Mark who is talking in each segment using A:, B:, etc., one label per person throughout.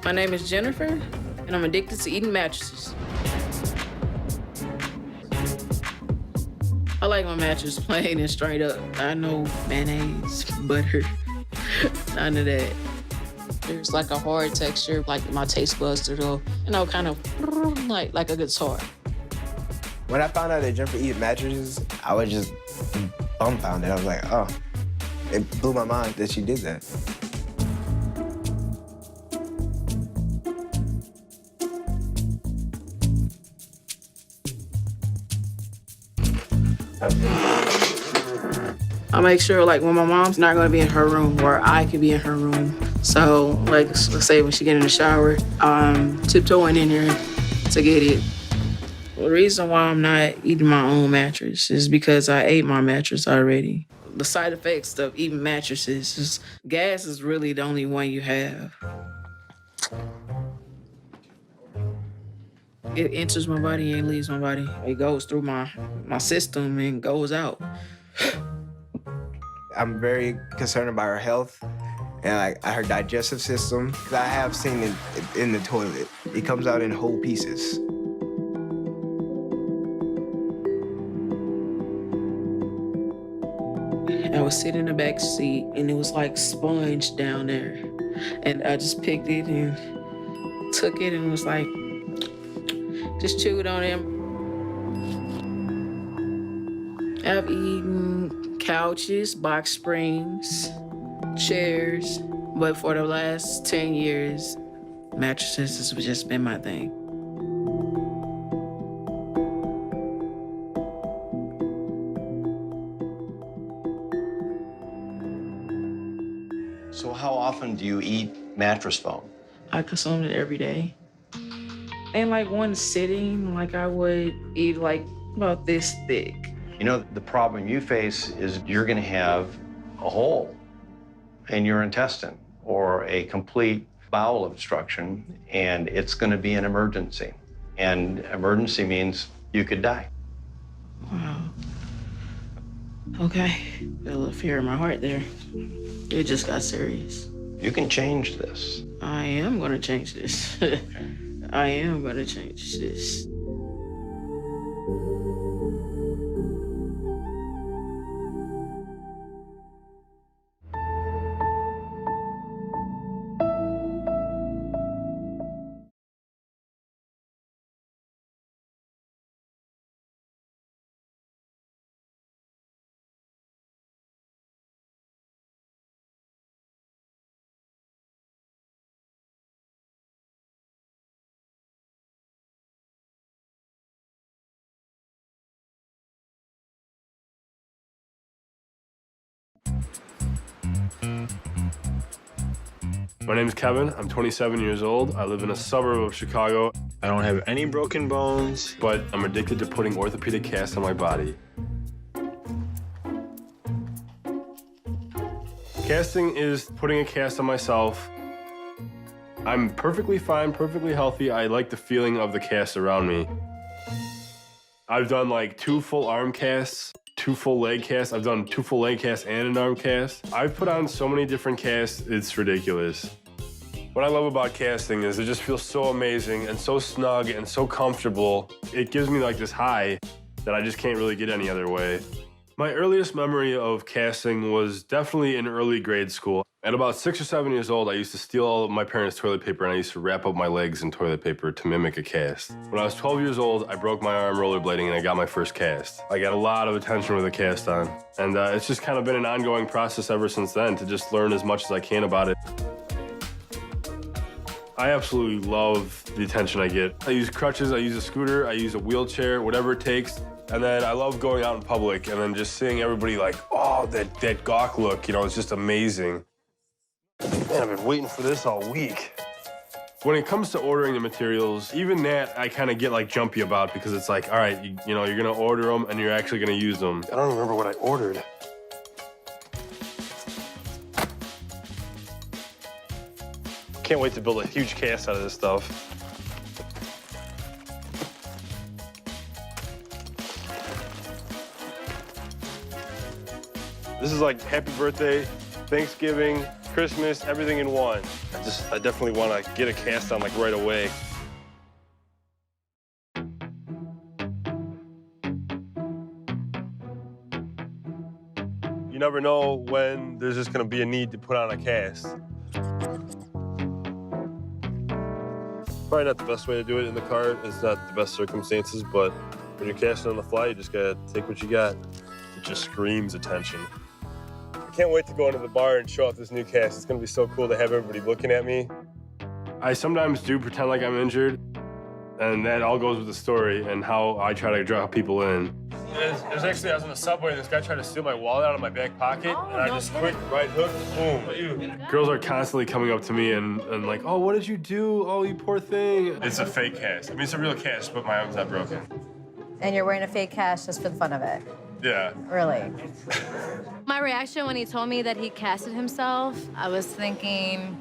A: My name is Jennifer, and I'm addicted to eating mattresses. I like my mattress plain and straight up. I know mayonnaise, butter, none of that. There's like a hard texture, like my taste buds to go, kind of like a guitar.
B: When I found out that Jennifer eat mattresses, I was just dumbfounded. I was like, oh, it blew my mind that she did that.
A: I make sure, like, when my mom's not gonna be in her room, or I can be in her room. So, like, let's say when she get in the shower, tiptoeing in here to get it. The reason why I'm not eating my own mattress is because I ate my mattress already. The side effects of eating mattresses is gas is really the only one you have. It enters my body and leaves my body. It goes through my system and goes out.
B: I'm very concerned about her health and like her digestive system. I have seen it in the toilet. It comes out in whole pieces.
A: I was sitting in the back seat and it was like sponge down there. And I just picked it and took it and was like, just chewed on it. I've eaten couches, box springs, chairs, but for the last 10 years, mattresses has just been my thing.
C: So how often do you eat mattress foam?
A: I consume it every day. In like one sitting, like I would eat like about this thick.
C: You know, the problem you face is you're going to have a hole in your intestine or a complete bowel obstruction, and it's going to be an emergency. And emergency means you could die.
A: Wow. Okay. Got a little fear in my heart there. It just got serious.
C: You can change this.
A: I am going to change this. I am going to change this.
D: My name is Kevin. I'm 27 years old. I live in a suburb of Chicago.
E: I don't have any broken bones.
D: But I'm addicted to putting orthopedic casts on my body. Casting is putting a cast on myself. I'm perfectly fine, perfectly healthy. I like the feeling of the cast around me. I've done like 2 full arm casts, 2 full leg casts. I've done 2 full leg casts and an arm cast. I've put on so many different casts, it's ridiculous. What I love about casting is it just feels so amazing and so snug and so comfortable. It gives me like this high that I just can't really get any other way. My earliest memory of casting was definitely in early grade school. At about 6 or 7 years old, I used to steal all of my parents' toilet paper and I used to wrap up my legs in toilet paper to mimic a cast. When I was 12 years old, I broke my arm rollerblading and I got my first cast. I got a lot of attention with a cast on. And it's just kind of been an ongoing process ever since then to just learn as much as I can about it. I absolutely love the attention I get. I use crutches, I use a scooter, I use a wheelchair, whatever it takes. And then I love going out in public and then just seeing everybody like, oh, that gawk look, you know, it's just amazing. Man, I've been waiting for this all week. When it comes to ordering the materials, even that I kind of get like jumpy about because it's like, all right, you know, you're gonna order them and you're actually gonna use them. I don't remember what I ordered. Can't wait to build a huge cast out of this stuff. This is like happy birthday, Thanksgiving, Christmas, everything in one. I definitely want to get a cast on like right away. You never know when there's just gonna be a need to put on a cast. Probably not the best way to do it in the car. It's not the best circumstances, but when you're casting on the fly, you just gotta take what you got. It just screams attention. I can't wait to go into the bar and show off this new cast. It's gonna be so cool to have everybody looking at me. I sometimes do pretend like I'm injured, and that all goes with the story and how I try to draw people in. There's actually, I was in the subway and this guy tried to steal my wallet out of my back pocket, and I just quick right hook, boom. Girls are constantly coming up to me and like, oh, what did you do? Oh, you poor thing. It's a fake cast. I mean, it's a real cast, but my arm's not broken.
F: And you're wearing a fake cast just for the fun of it?
D: Yeah.
F: Really?
G: My reaction when he told me that he casted himself, I was thinking,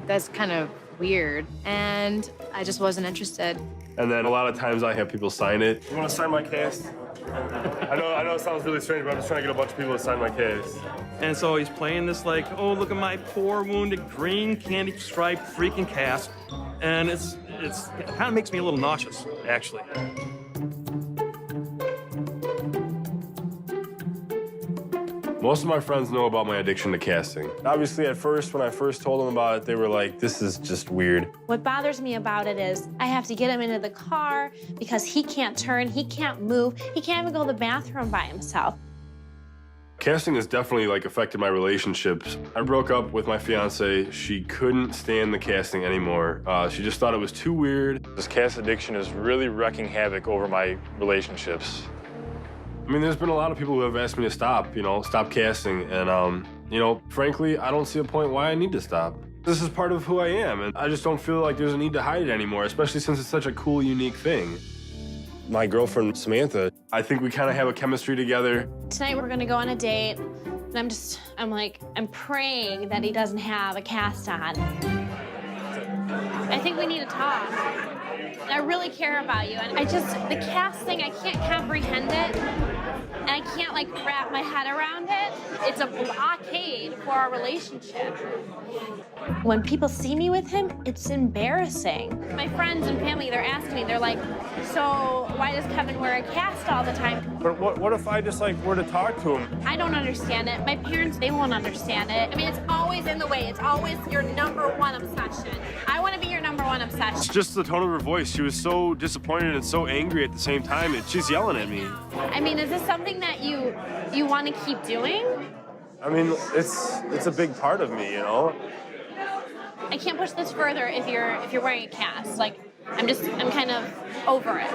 G: that's kind of weird. And I just wasn't interested.
D: And then a lot of times I have people sign it. You want to sign my cast? I know it sounds really strange, but I'm just trying to get a bunch of people to sign my case.
H: And so he's playing this like, oh, look at my poor wounded green candy striped freaking cast. And it kind of makes me a little nauseous, actually.
D: Most of my friends know about my addiction to casting. Obviously, at first, when I first told them about it, they were like, this is just weird.
I: What bothers me about it is I have to get him into the car because he can't turn, he can't move, he can't even go to the bathroom by himself.
D: Casting has definitely like affected my relationships. I broke up with my fiance. She couldn't stand the casting anymore. She just thought it was too weird. This cast addiction is really wreaking havoc over my relationships. I mean, there's been a lot of people who have asked me to stop, stop casting. And, frankly, I don't see a point why I need to stop. This is part of who I am, and I just don't feel like there's a need to hide it anymore, especially since it's such a cool, unique thing. My girlfriend, Samantha, I think we kind of have a chemistry together.
I: Tonight we're gonna go on a date, and I'm praying that he doesn't have a cast on. I think we need to talk. I really care about you, and the cast thing, I can't comprehend it, and I can't wrap my head around it. It's a blockade for our relationship. When people see me with him, it's embarrassing. My friends and family, they're asking me, they're like, so why does Kevin wear a cast all the time?
D: But what if I just were to talk to him?
I: I don't understand it. My parents, they won't understand it. I mean, it's always in the way. It's always your number one obsession. I want to be your number one obsession.
D: It's just the tone of her voice. She was so disappointed and so angry at the same time. She's yelling at me.
I: I mean, is this something that you want to keep doing?
D: I mean, it's a big part of me,
I: I can't push this further if you're wearing a cast. I'm kind of over it.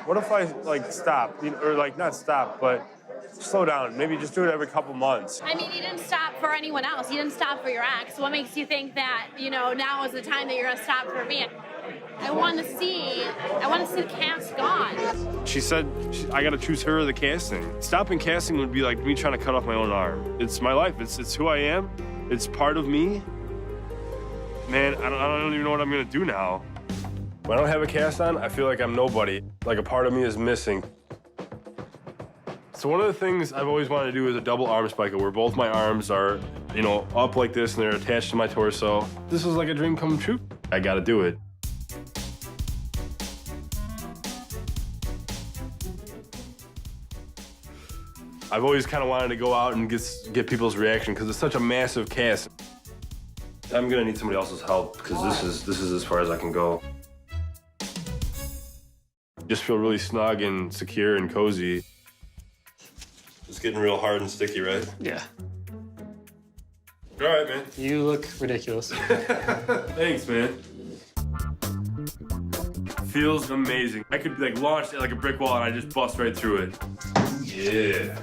D: What if I stop, or not stop, but slow down? Maybe just do it every couple months.
I: I mean, you didn't stop for anyone else. You didn't stop for your ex. What makes you think that now is the time that you're gonna stop for me? I want to see the cast gone.
D: She said I got to choose her or the casting. Stopping casting would be like me trying to cut off my own arm. It's my life. It's who I am. It's part of me. Man, I don't even know what I'm gonna do now. When I don't have a cast on, I feel like I'm nobody. Like a part of me is missing. So one of the things I've always wanted to do is a double arm spica where both my arms are, up like this and they're attached to my torso. This is like a dream come true. I gotta do it. I've always kind of wanted to go out and get people's reaction because it's such a massive cast. I'm gonna need somebody else's help because this is as far as I can go. Just feel really snug and secure and cozy. It's getting real hard and sticky, right?
J: Yeah.
D: All right, man.
J: You look ridiculous.
D: Thanks, man. Feels amazing. I could launch it like a brick wall and I just bust right through it. Yeah.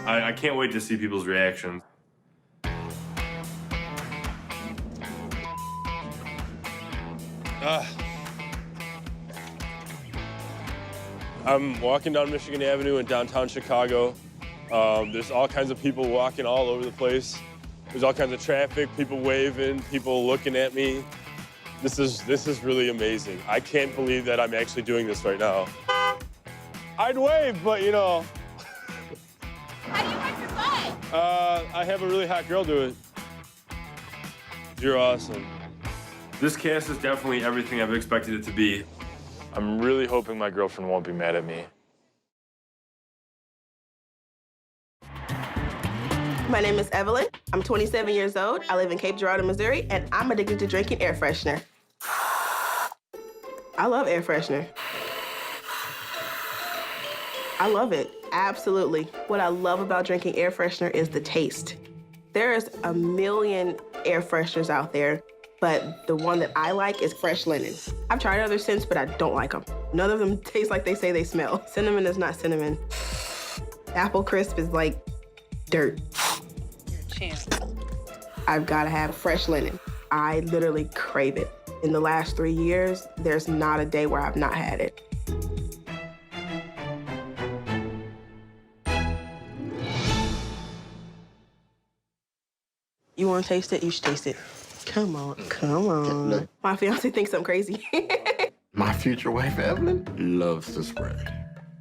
D: I can't wait to see people's reactions. I'm walking down Michigan Avenue in downtown Chicago. There's all kinds of people walking all over the place. There's all kinds of traffic, people waving, people looking at me. This is really amazing. I can't believe that I'm actually doing this right now. I'd wave, but
I: How do you wipe your butt?
D: I have a really hot girl do it. You're awesome. This cast is definitely everything I've expected it to be. I'm really hoping my girlfriend won't be mad at me.
J: My name is Evelyn. I'm 27 years old. I live in Cape Girardeau, Missouri, and I'm addicted to drinking air freshener. I love air freshener. I love it, absolutely. What I love about drinking air freshener is the taste. There's a million air fresheners out there, but the one that I like is Fresh Linen. I've tried other scents, but I don't like them. None of them taste like they say they smell. Cinnamon is not cinnamon. Apple Crisp is like dirt.
A: You're a champ.
J: I've gotta have Fresh Linen. I literally crave it. In the last 3 years, there's not a day where I've not had it. You wanna taste it? You should taste it. Come on, come on.
K: Look.
J: My fiance thinks I'm crazy.
K: My future wife, Evelyn, loves to spray.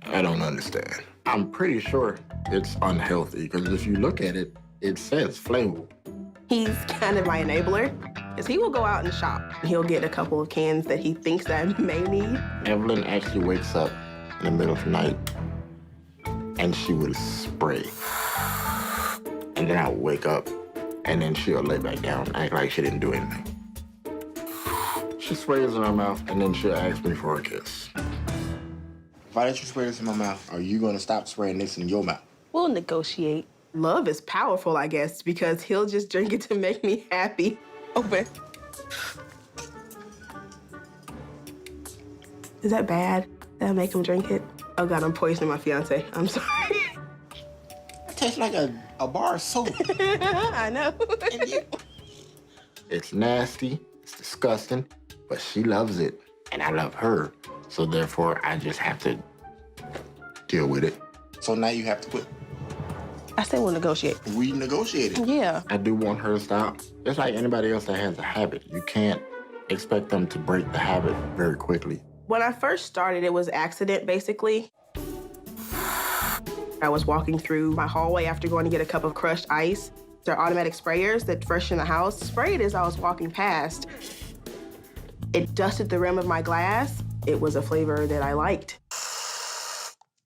K: I don't understand. I'm pretty sure it's unhealthy because if you look at it, it says flammable.
J: He's kind of my enabler, because he will go out and shop. He'll get a couple of cans that he thinks I may need.
K: Evelyn actually wakes up in the middle of the night and she will spray. And then I'll wake up and then she'll lay back down and act like she didn't do anything. She sprays in her mouth and then she'll ask me for a kiss. If I let you spray this in my mouth, are you gonna stop spraying this in your mouth?
J: We'll negotiate. Love is powerful, I guess, because he'll just drink it to make me happy. Open. Is that bad? Did I make him drink it? Oh God, I'm poisoning my fiance. I'm sorry.
K: It tastes like a bar of soap.
J: I know.
K: It's nasty, it's disgusting, but she loves it, and I love her. So therefore, I just have to deal with it. So now you have to quit.
J: I said we'll negotiate.
K: We negotiated.
J: Yeah.
K: I do want her to stop. It's like anybody else that has a habit. You can't expect them to break the habit very quickly.
J: When I first started, it was accident, basically. I was walking through my hallway after going to get a cup of crushed ice. They're automatic sprayers that freshen the house. Sprayed as I was walking past. It dusted the rim of my glass. It was a flavor that I liked.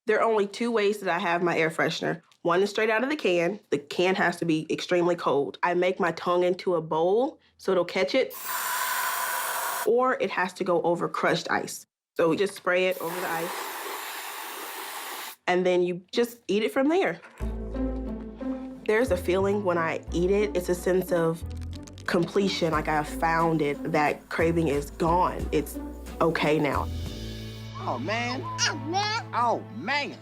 J: There are only 2 ways that I have my air freshener. One is straight out of the can. The can has to be extremely cold. I make my tongue into a bowl so it'll catch it. Or it has to go over crushed ice. So we just spray it over the ice. And then you just eat it from there. There's a feeling when I eat it, it's a sense of completion, like I have found it. That craving is gone. It's okay now.
K: Oh, man. Oh, man.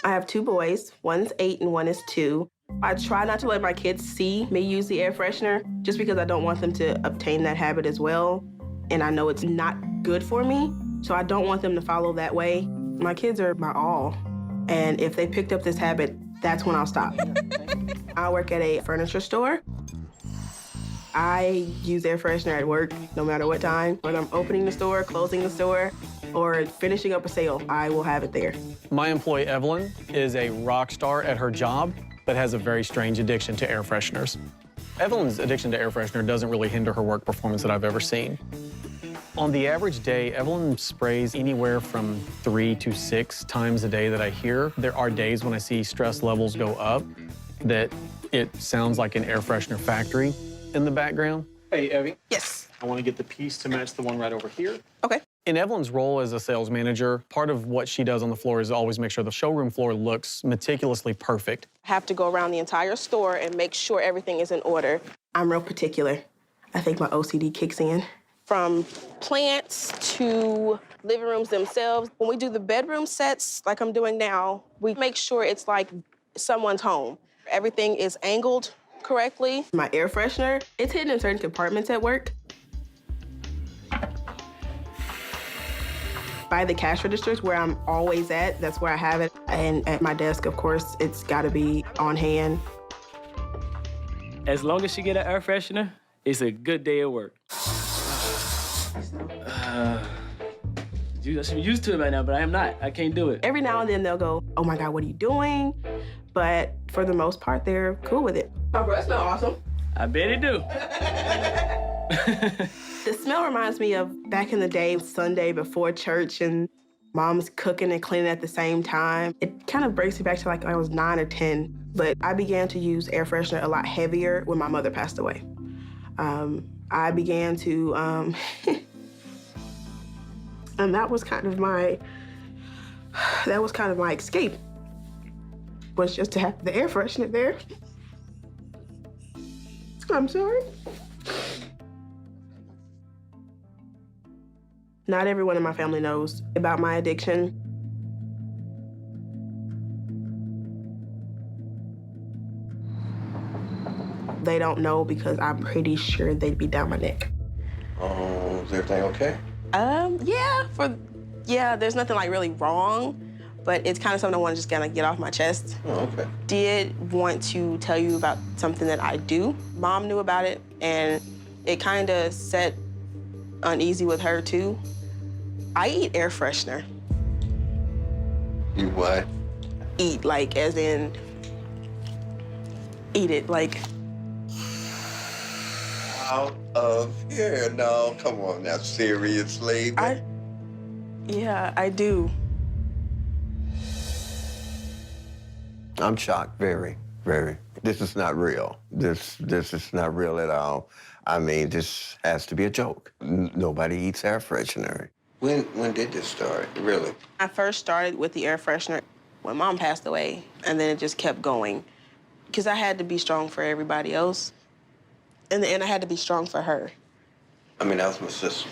J: I have 2 boys. One's 8 and one is 2. I try not to let my kids see me use the air freshener just because I don't want them to obtain that habit as well. And I know it's not good for me, so I don't want them to follow that way. My kids are my all. And if they picked up this habit, that's when I'll stop. I work at a furniture store. I use air freshener at work no matter what time. Whether I'm opening the store, closing the store, or finishing up a sale, I will have it there.
L: My employee, Evelyn, is a rock star at her job, but has a very strange addiction to air fresheners. Evelyn's addiction to air freshener doesn't really hinder her work performance that I've ever seen. On the average day, Evelyn sprays anywhere from 3 to 6 times a day that I hear. There are days when I see stress levels go up that it sounds like an air freshener factory in the background.
M: Hey, Evie.
J: Yes.
M: I want to get the piece to match the one right over here.
J: Okay.
L: In Evelyn's role as a sales manager, part of what she does on the floor is always make sure the showroom floor looks meticulously perfect.
J: I have to go around the entire store and make sure everything is in order. I'm real particular. I think my OCD kicks in. From plants to living rooms themselves. When we do the bedroom sets, like I'm doing now, we make sure it's like someone's home. Everything is angled correctly. My air freshener, it's hidden in certain compartments at work. By the cash registers where I'm always at, that's where I have it. And at my desk, of course, it's gotta be on hand.
N: As long as she get an air freshener, it's a good day at work. I should be used to it by now, but I am not. I can't do it.
J: Every now and then they'll go, oh my God, what are you doing? but for the most part, they're cool with it. My breath smells awesome.
N: I bet it do.
J: The smell reminds me of back in the day, Sunday before church, and mom's cooking and cleaning at the same time. It kind of brings me back to like I was 9 or 10, but I began to use air freshener a lot heavier when my mother passed away. I began to, and that was kind of my escape, was just to have the air freshener there. I'm sorry. Not everyone in my family knows about my addiction. They don't know because I'm pretty sure they'd be down my neck.
O: Oh, is everything okay?
J: Yeah, there's nothing like really wrong, but it's kind of something I want to just kind of get off my chest.
O: Oh, okay.
J: Did want to tell you about something that I do. Mom knew about it, and it kind of set uneasy with her too. I eat air freshener.
O: You what?
J: Eat, like, as in, eat it, like.
O: Out of here. No, come on now, seriously.
J: Yeah, I do.
O: I'm shocked, very, very. This is not real. This is not real at all. I mean, this has to be a joke. Nobody eats air freshener. When did this start, really?
J: I first started with the air freshener when Mom passed away, and then it just kept going. Because I had to be strong for everybody else. In the end, I had to be strong for her.
O: I mean, that was my sister.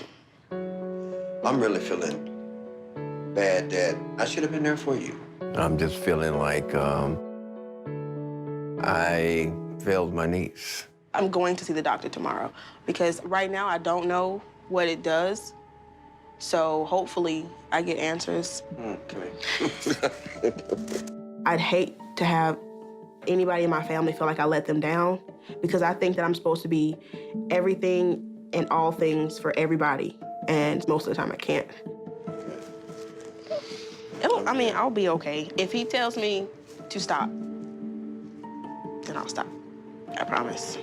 O: I'm really feeling bad that I should have been there for you. I'm just feeling like I failed my niece.
J: I'm going to see the doctor tomorrow because right now I don't know what it does. So hopefully I get answers.
O: Come here.
J: I'd hate to have anybody in my family feel like I let them down because I think that I'm supposed to be everything and all things for everybody. And most of the time I can't. I'll be okay. If he tells me to stop, then I'll stop. I promise.